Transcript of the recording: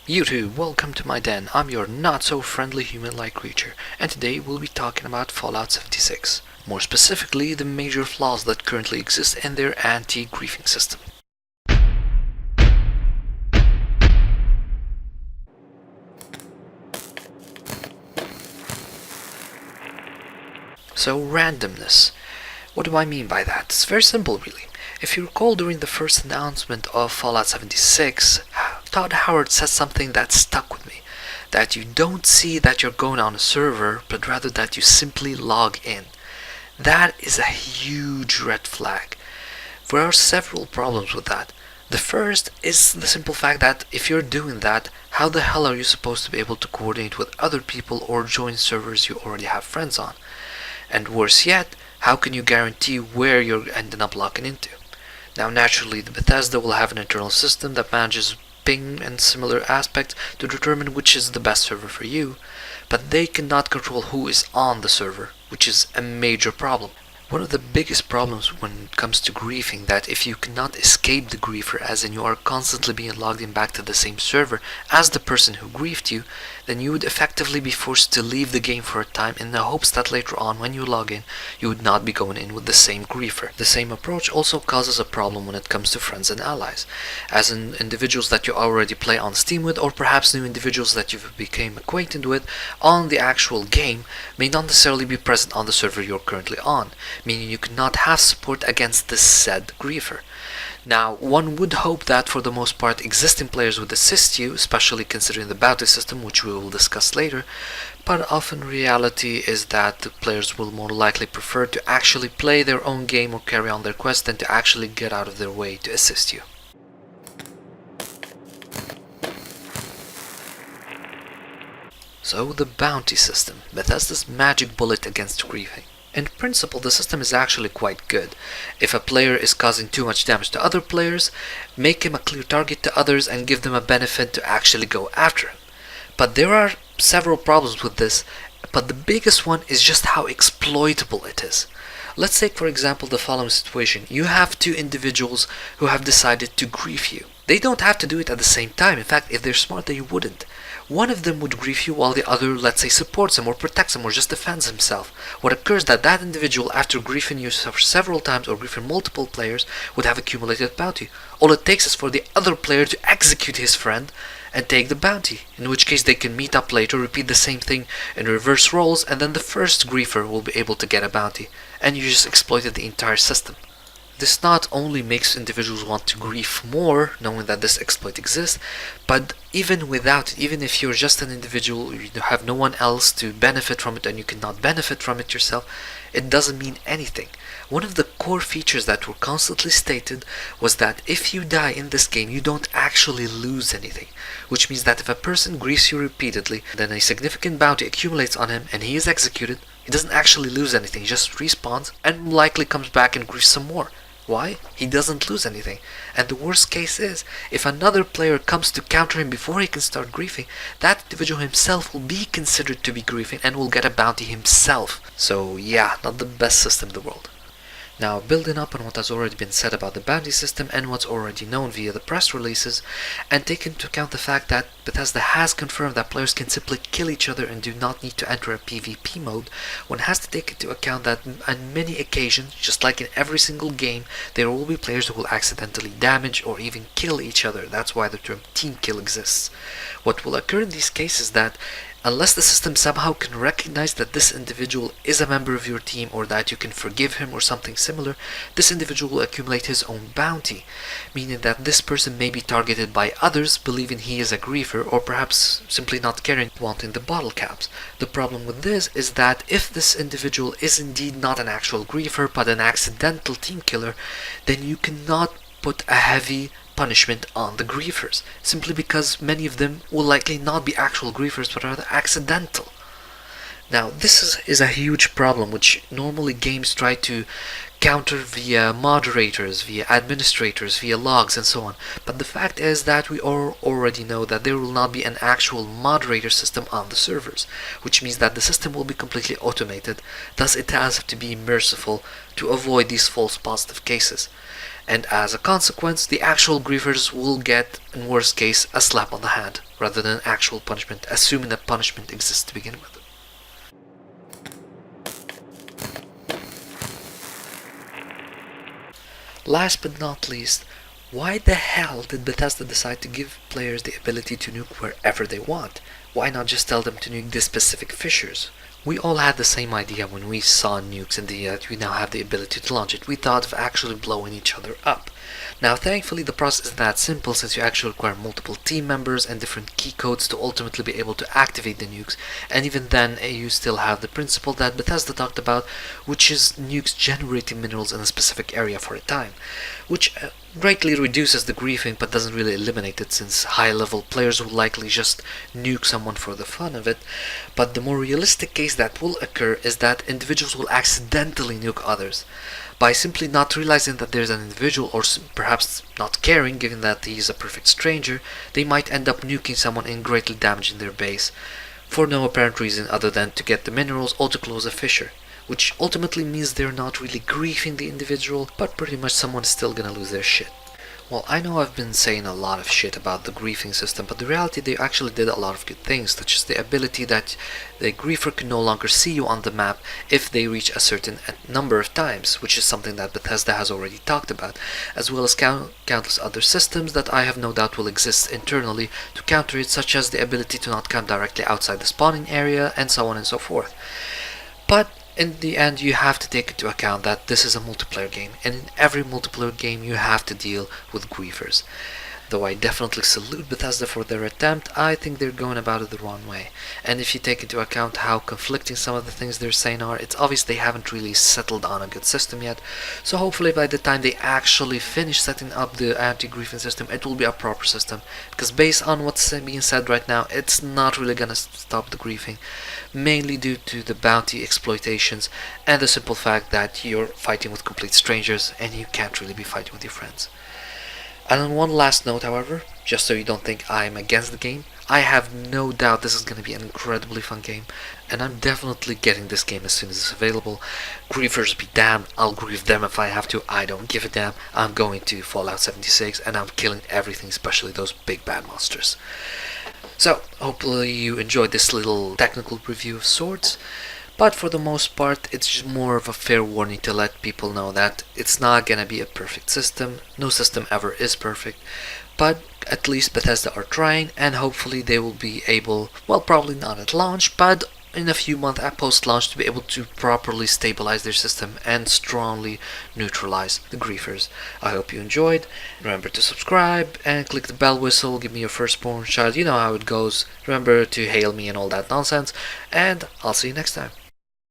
YouTube, welcome to my den. I'm your not-so-friendly human-like creature, and today we'll be talking about Fallout 76. More specifically, the major flaws that currently exist in their anti-griefing system. So, randomness. What do I mean by that? It's very simple, really. If you recall, during the first announcement of Fallout 76, Todd Howard said something that stuck with me. That you don't see that you're going on a server, but rather that you simply log in. That is a huge red flag. There are several problems with that. The first is the simple fact that if you're doing that, how the hell are you supposed to be able to coordinate with other people or join servers you already have friends on? And worse yet, how can you guarantee where you're ending up logging into? Now naturally, the Bethesda will have an internal system that manages ping and similar aspects to determine which is the best server for you, but they cannot control who is on the server, which is a major problem. One of the biggest problems when it comes to griefing that if you cannot escape the griefer, as in you are constantly being logged in back to the same server as the person who griefed you, then you would effectively be forced to leave the game for a time in the hopes that later on when you log in, you would not be going in with the same griefer. The same approach also causes a problem when it comes to friends and allies, as in individuals that you already play on Steam with, or perhaps new individuals that you've become acquainted with on the actual game may not necessarily be present on the server you're currently on, meaning you cannot have support against this said griefer. Now, one would hope that for the most part existing players would assist you, especially considering the bounty system, which we will discuss later, but often reality is that the players will more likely prefer to actually play their own game or carry on their quest than to actually get out of their way to assist you. So, the bounty system, Bethesda's magic bullet against griefing. In principle, the system is actually quite good. If a player is causing too much damage to other players, make him a clear target to others and give them a benefit to actually go after him. But there are several problems with this, but the biggest one is just how exploitable it is. Let's take for example the following situation. You have two individuals who have decided to grief you. They don't have to do it at the same time. In fact, if they're smart, they wouldn't. One of them would grief you while the other, let's say, supports him or protects him or just defends himself. What occurs is that that individual, after griefing you several times or griefing multiple players, would have accumulated bounty. All it takes is for the other player to execute his friend and take the bounty, in which case they can meet up later, repeat the same thing in reverse roles, and then the first griefer will be able to get a bounty, and you just exploited the entire system. This not only makes individuals want to grief more, knowing that this exploit exists, but even without it, even if you're just an individual, you have no one else to benefit from it and you cannot benefit from it yourself, it doesn't mean anything. One of the core features that were constantly stated was that if you die in this game, you don't actually lose anything, which means that if a person griefs you repeatedly, then a significant bounty accumulates on him and he is executed, he doesn't actually lose anything, he just respawns and likely comes back and griefs some more. Why? He doesn't lose anything. And the worst case is, if another player comes to counter him before he can start griefing, that individual himself will be considered to be griefing and will get a bounty himself. So yeah, not the best system in the world. Now, building up on what has already been said about the bounty system and what's already known via the press releases, and take into account the fact that Bethesda has confirmed that players can simply kill each other and do not need to enter a PvP mode, one has to take into account that on many occasions, just like in every single game, there will be players who will accidentally damage or even kill each other. That's why the term team kill exists. What will occur in these cases is that unless the system somehow can recognize that this individual is a member of your team or that you can forgive him or something similar, this individual will accumulate his own bounty, meaning that this person may be targeted by others believing he is a griefer or perhaps simply not caring, wanting the bottle caps. The problem with this is that if this individual is indeed not an actual griefer but an accidental team killer, then you cannot put a heavy punishment on the griefers, simply because many of them will likely not be actual griefers but rather accidental. Now this is a huge problem which normally games try to counter via moderators, via administrators, via logs and so on, but the fact is that we already know that there will not be an actual moderator system on the servers, which means that the system will be completely automated, thus it has to be merciful to avoid these false positive cases. and as a consequence, the actual griefers will get, in worst case, a slap on the hand, rather than actual punishment, assuming that punishment exists to begin with. Last but not least, why the hell did Bethesda decide to give players the ability to nuke wherever they want? Why not just tell them to nuke the specific fissures? We all had the same idea when we saw nukes and that we now have the ability to launch it. We thought of actually blowing each other up. Now thankfully the process isn't that simple, since you actually require multiple team members and different key codes to ultimately be able to activate the nukes, and even then you still have the principle that Bethesda talked about, which is nukes generating minerals in a specific area for a time, which greatly reduces the griefing but doesn't really eliminate it, since high level players will likely just nuke someone for the fun of it. But the more realistic case that will occur is that individuals will accidentally nuke others. By simply not realizing that there's an individual, or perhaps not caring, given that he is a perfect stranger, they might end up nuking someone and greatly damaging their base, for no apparent reason other than to get the minerals or to close a fissure, which ultimately means they're not really griefing the individual, but pretty much someone's still gonna lose their shit. Well, I know I've been saying a lot of shit about the griefing system, but the reality they actually did a lot of good things, such as the ability that the griefer can no longer see you on the map if they reach a certain number of times, which is something that Bethesda has already talked about, as well as countless other systems that I have no doubt will exist internally to counter it, such as the ability to not camp directly outside the spawning area, and so on and so forth. But in the end, you have to take into account that this is a multiplayer game, and in every multiplayer game you have to deal with griefers. Though I definitely salute Bethesda for their attempt, I think they're going about it the wrong way. And if you take into account how conflicting some of the things they're saying are, it's obvious they haven't really settled on a good system yet, so hopefully by the time they actually finish setting up the anti-griefing system, it will be a proper system, because based on what's being said right now, it's not really gonna stop the griefing, mainly due to the bounty exploitations and the simple fact that you're fighting with complete strangers and you can't really be fighting with your friends. And on one last note, however, just so you don't think I'm against the game, I have no doubt this is going to be an incredibly fun game, and I'm definitely getting this game as soon as it's available. Griefers be damned, I'll grief them if I have to, I don't give a damn. I'm going to Fallout 76 and I'm killing everything, especially those big bad monsters. So, hopefully you enjoyed this little technical review of sorts. But for the most part, it's just more of a fair warning to let people know that it's not gonna be a perfect system. No system ever is perfect. But at least Bethesda are trying, and hopefully they will be able, well, probably not at launch, but in a few months at post-launch, to be able to properly stabilize their system and strongly neutralize the griefers. I hope you enjoyed. Remember to subscribe and click the bell whistle, give me your firstborn child, you know how it goes. Remember to hail me and all that nonsense, and I'll see you next time.